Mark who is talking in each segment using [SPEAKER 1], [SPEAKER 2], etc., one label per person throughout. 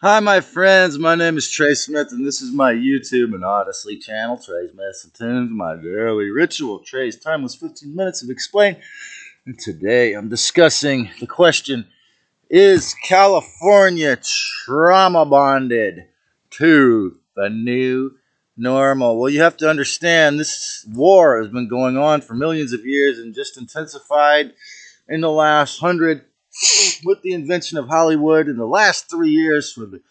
[SPEAKER 1] Hi, my friends. My name is Trey Smith, and this is my YouTube and Odyssey channel, Trey's Medicine Tunes, my daily ritual, Trey's Timeless 15 Minutes of Explain. And today I'm discussing the question, is California trauma bonded to the new normal? Well, you have to understand this war has been going on for millions of years and just intensified in the last 100 with the invention of Hollywood in the last 3 years for the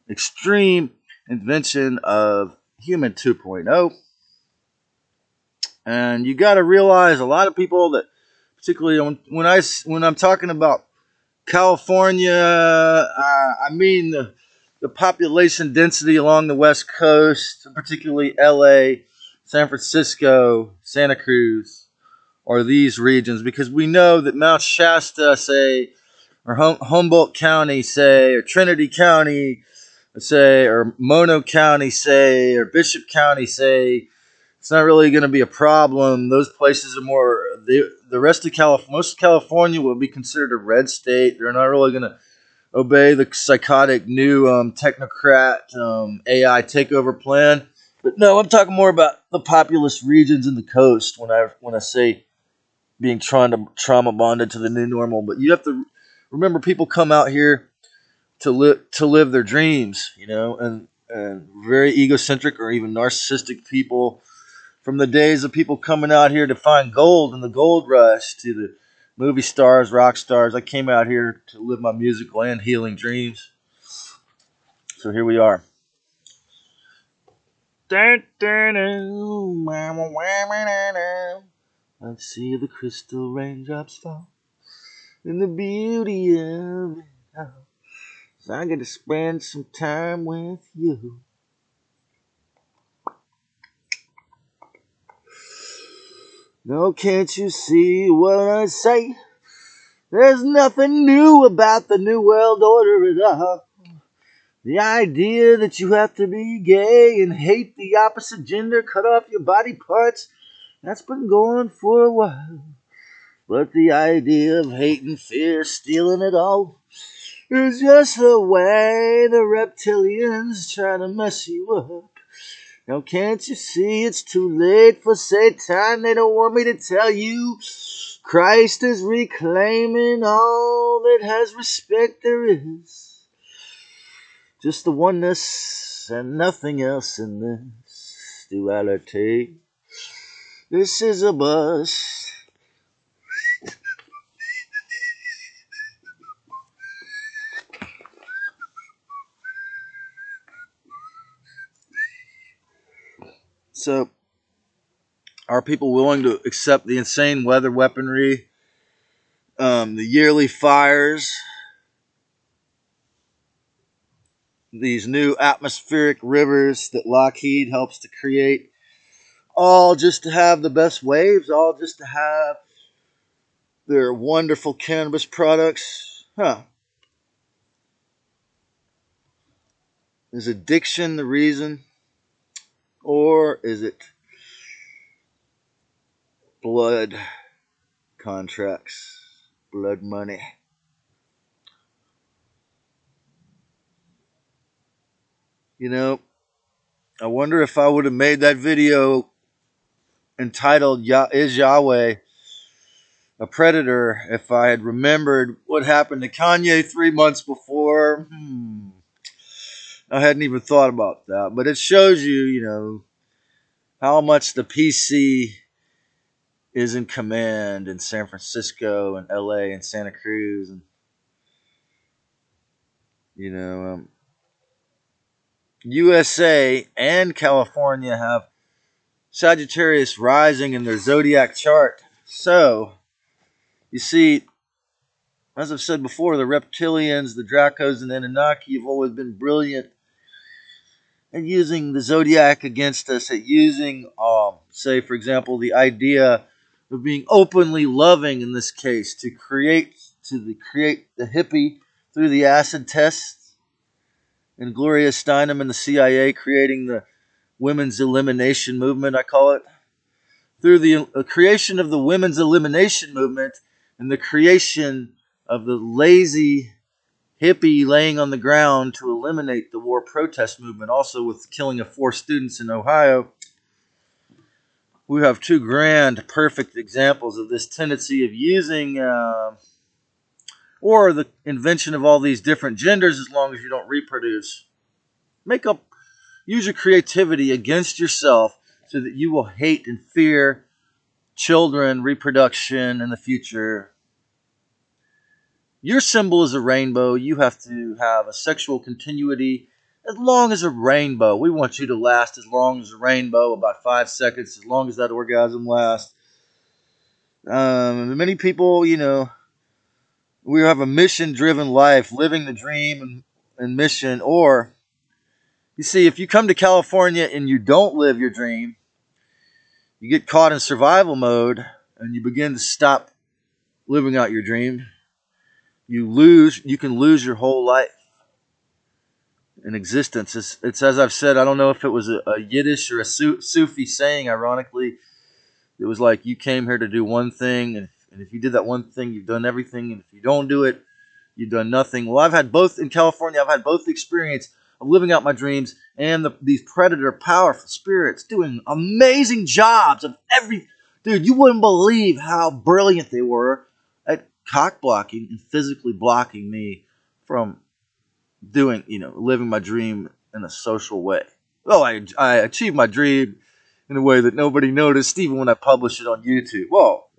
[SPEAKER 1] extreme invention of human 2.0. And you got to realize a lot of people that, particularly when I'm talking about California, I mean the population density along the West Coast, particularly LA, San Francisco, Santa Cruz, or these regions, because we know that Mount Shasta, say, or Humboldt County, say, or Trinity County, say, or Mono County, say, or Bishop County, say, it's not really going to be a problem. Those places are more, the rest of California, most of California will be considered a red state. They're not really going to obey the psychotic new technocrat AI takeover plan. But no, I'm talking more about the populous regions in the coast when I say being trauma bonded to the new normal. But you have to remember, people come out here to live their dreams, and very egocentric or even narcissistic people, from the days of people coming out here to find gold in the gold rush to the movie stars, rock stars. I came out here to live my musical and healing dreams. So here we are. Let's see the crystal raindrops fall and the beauty of it all. So I get to spend some time with you. No, can't you see what I say? There's nothing new about the New World Order at all. The idea that you have to be gay and hate the opposite gender, cut off your body parts, that's been going for a while. But the idea of hate and fear stealing it all is just the way the reptilians try to mess you up. Now can't you see it's too late for Satan? They don't want me to tell you Christ is reclaiming all that has respect there is. Just the oneness and nothing else in this duality. This is a bust. So, are people willing to accept the insane weather weaponry, the yearly fires, these new atmospheric rivers that Lockheed helps to create, all just to have the best waves, all just to have their wonderful cannabis products? Is addiction the reason? Or is it blood contracts, blood money? You know, I wonder if I would have made that video entitled Is Yahweh a Predator if I had remembered what happened to Kanye 3 months before. I hadn't even thought about that. But it shows you, how much the PC is in command in San Francisco and LA and Santa Cruz. And, you know, USA and California have Sagittarius rising in their zodiac chart. So, you see, as I've said before, the reptilians, the Dracos, and Anunnaki have always been brilliant at using the zodiac against us, at using, say, for example, the idea of being openly loving in this case to create the hippie through the acid tests, and Gloria Steinem and the CIA creating the women's elimination movement, I call it, through the creation of the women's elimination movement and the creation of the lazy hippie laying on the ground to eliminate the war protest movement, also with the killing of 4 students in Ohio. We have 2 grand, perfect examples of this tendency of using or the invention of all these different genders as long as you don't reproduce. Use your creativity against yourself so that you will hate and fear children, reproduction in the future. Your symbol is a rainbow. You have to have a sexual continuity as long as a rainbow. We want you to last as long as a rainbow, about 5 seconds, as long as that orgasm lasts. Many people, we have a mission-driven life, living the dream and mission. Or, you see, if you come to California and you don't live your dream, you get caught in survival mode and you begin to stop living out your dream. You can lose your whole life in existence. It's as I've said, I don't know if it was a Yiddish or a Sufi saying, ironically. It was like, you came here to do one thing, and if you did that one thing, you've done everything, and if you don't do it, you've done nothing. Well, in California, I've had both the experience of living out my dreams and these predator, powerful spirits doing amazing jobs of dude, you wouldn't believe how brilliant they were at cock blocking and physically blocking me from living my dream in a social way. Well, I achieved my dream in a way that nobody noticed, even when I published it on YouTube. Well,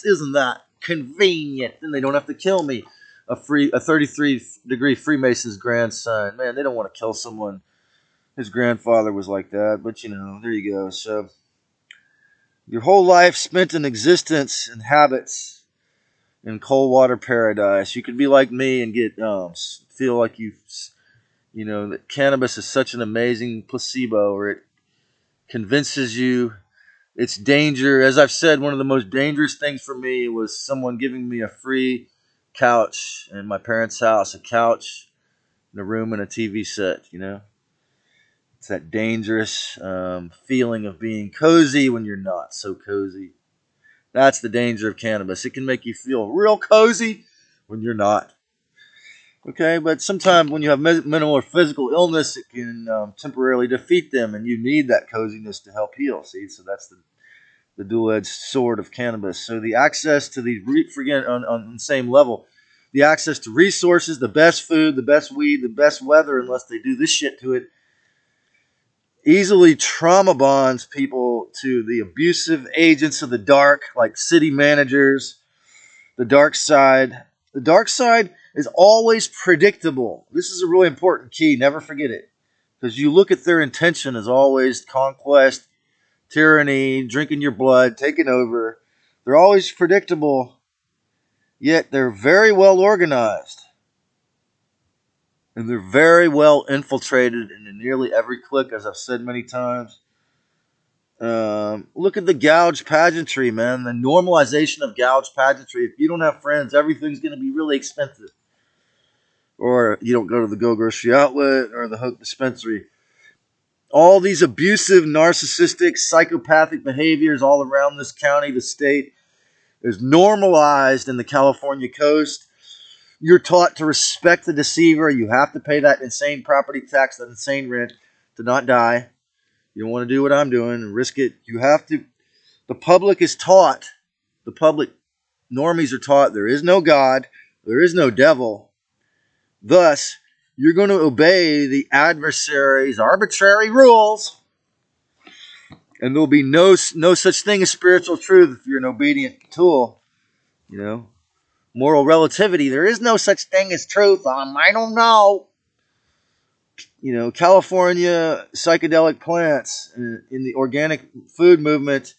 [SPEAKER 1] isn't that convenient? Then they don't have to kill me. A 33-degree Freemason's grandson. Man, they don't want to kill someone. His grandfather was like that, but there you go. So, your whole life spent in existence and habits in cold water paradise. You could be like me and feel like that cannabis is such an amazing placebo, or it convinces you its danger. As I've said, one of the most dangerous things for me was someone giving me a free couch in my parents' house, a couch, and a room, and a TV set. It's that dangerous feeling of being cozy when you're not so cozy. That's the danger of cannabis. It can make you feel real cozy when you're not. Okay, but sometimes when you have mental or physical illness, it can temporarily defeat them, and you need that coziness to help heal. See, so that's the dual-edged sword of cannabis. So the access to on the same level, the access to resources, the best food, the best weed, the best weather, unless they do this shit to it, easily trauma bonds people to the abusive agents of the dark, like city managers, the dark side. The dark side is always predictable. This is a really important key. Never forget it. Because you look at their intention as always conquest, tyranny, drinking your blood, taking over. They're always predictable, yet they're very well organized. And they're very well infiltrated into nearly every clique, as I've said many times. Look at the gouge pageantry, man. The normalization of gouge pageantry. If you don't have friends, everything's going to be really expensive. Or you don't go to the Go Grocery Outlet or the Hope Dispensary. All these abusive, narcissistic, psychopathic behaviors all around this county, the state, is normalized in the California coast. You're taught to respect the deceiver. You have to pay that insane property tax, that insane rent, to not die. You don't want to do what I'm doing and risk it. You have to. The public is taught, the public normies are taught, there is no God, there is no devil. Thus, you're going to obey the adversary's arbitrary rules, and there'll be no such thing as spiritual truth if you're an obedient tool. Moral relativity. There is no such thing as truth. I don't know. California psychedelic plants in the organic food movement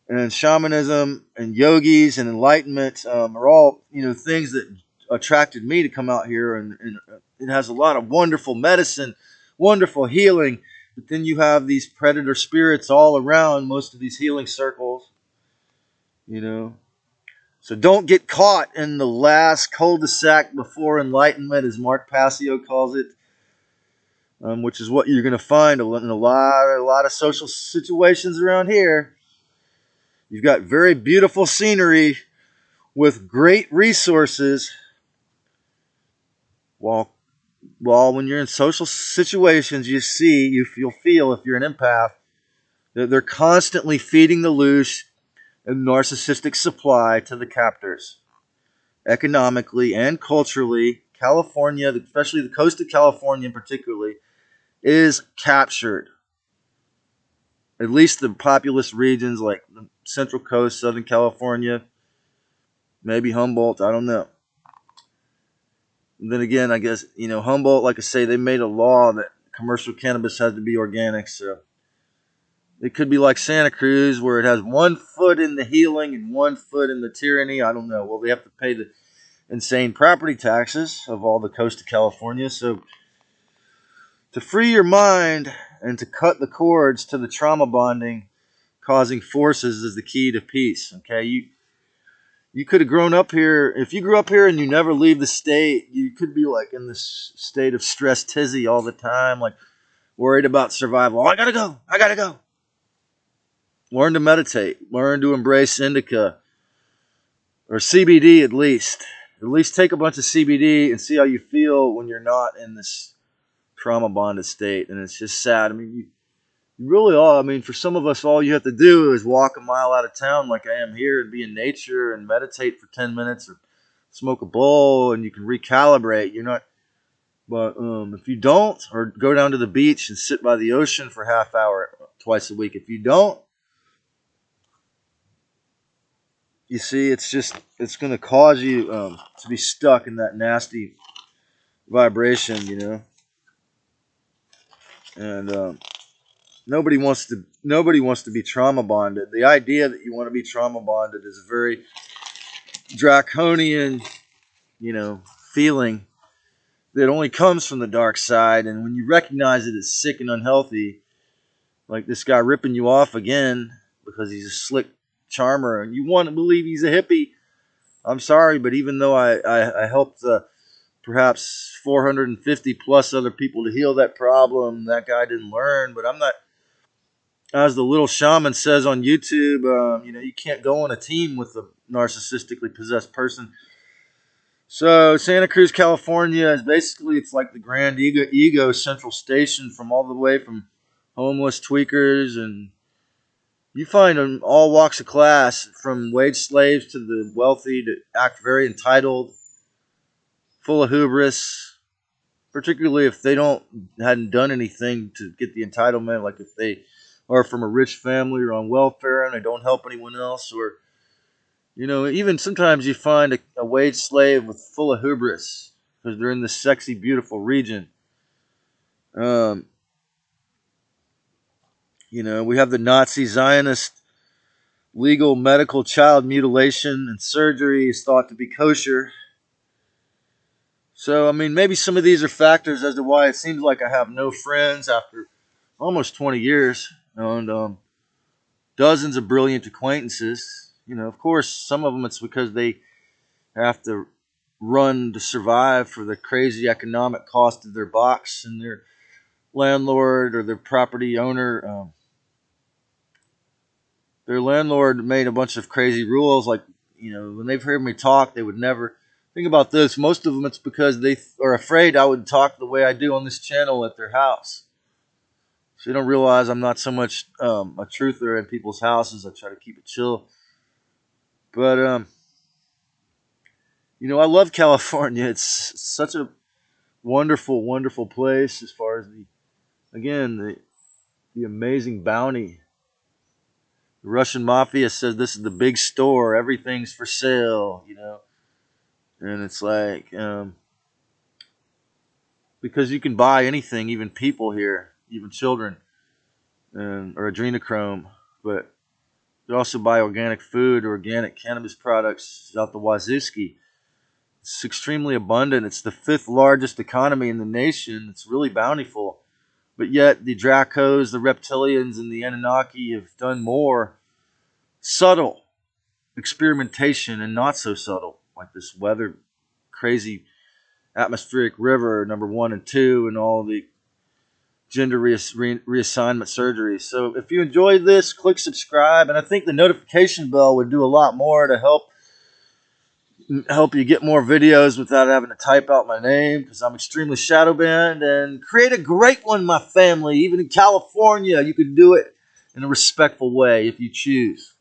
[SPEAKER 1] and shamanism and yogis and enlightenment are all, things that attracted me to come out here. And it has a lot of wonderful medicine, wonderful healing. But then you have these predator spirits all around most of these healing circles, So don't get caught in the last cul-de-sac before enlightenment, as Mark Passio calls it, which is what you're going to find in a lot of social situations around here. You've got very beautiful scenery with great resources, While while when you're in social situations, you'll feel if you're an empath that they're constantly feeding the loose and narcissistic supply to the captors, economically and culturally. California, especially the coast of California, particularly, is captured. At least the populous regions like the Central Coast, Southern California, maybe Humboldt. I don't know. And then again, I guess Humboldt, like I say, they made a law that commercial cannabis has to be organic. So it could be like Santa Cruz, where it has 1 foot in the healing and 1 foot in the tyranny. I don't know. Well, they have to pay the insane property taxes of all the coast of California. So to free your mind and to cut the cords to the trauma bonding causing forces is the key to peace. Okay, you could have grown up here. If you grew up here and you never leave the state, you could be like in this state of stress tizzy all the time, like worried about survival. Oh, I gotta go. I gotta go. Learn to meditate. Learn to embrace indica or CBD at least. At least take a bunch of CBD and see how you feel when you're not in this trauma bonded state. And it's just sad. I mean, you really are. I mean, for some of us, all you have to do is walk a mile out of town like I am here and be in nature and meditate for 10 minutes or smoke a bowl and you can recalibrate. You're not, but if you don't, or go down to the beach and sit by the ocean for half hour twice a week. If you don't, you see, it's going to cause you to be stuck in that nasty vibration. And nobody wants to be trauma bonded. The idea that you want to be trauma bonded is a very draconian, feeling that only comes from the dark side. And when you recognize it as sick and unhealthy, like this guy ripping you off again because he's a slick charmer and you want to believe he's a hippie, I'm sorry, but even though I helped perhaps 450 plus other people to heal that problem, that guy didn't learn. But I'm not, as the little shaman says on YouTube, you can't go on a team with a narcissistically possessed person. So Santa Cruz, California is basically, it's like the grand ego central station from all the way from homeless tweakers, and you find in all walks of class, from wage slaves to the wealthy, to act very entitled, full of hubris, particularly if they hadn't done anything to get the entitlement, like if they are from a rich family or on welfare and they don't help anyone else, or even sometimes you find a wage slave with full of hubris because they're in this sexy, beautiful region. Um, we have the Nazi Zionist legal medical child mutilation and surgery is thought to be kosher. So, I mean, maybe some of these are factors as to why it seems like I have no friends after almost 20 years and dozens of brilliant acquaintances. Of course, some of them it's because they have to run to survive for the crazy economic cost of their box, and their landlord or their property owner, their landlord made a bunch of crazy rules. Like, when they've heard me talk, they would never think about this. Most of them, it's because they are afraid I would talk the way I do on this channel at their house. So you don't realize I'm not so much a truther in people's houses. I try to keep it chill. But I love California. It's such a wonderful, wonderful place as far as the amazing bounty. The Russian mafia says this is the big store. Everything's for sale. And it's like because you can buy anything, even people here, even children, or adrenochrome. But you also buy organic food or organic cannabis products out the wazooski. It's extremely abundant. It's the 5th largest economy in the nation. It's really bountiful. But yet the Dracos, the reptilians, and the Anunnaki have done more subtle experimentation and not so subtle, like this weather crazy atmospheric river number 1 and 2 and all the gender reassignment surgery. So if you enjoyed this, click subscribe, and I think the notification bell would do a lot more to help help you get more videos without having to type out my name, because I'm extremely shadow banned, and create a great one, my family. Even in California, you can do it in a respectful way if you choose.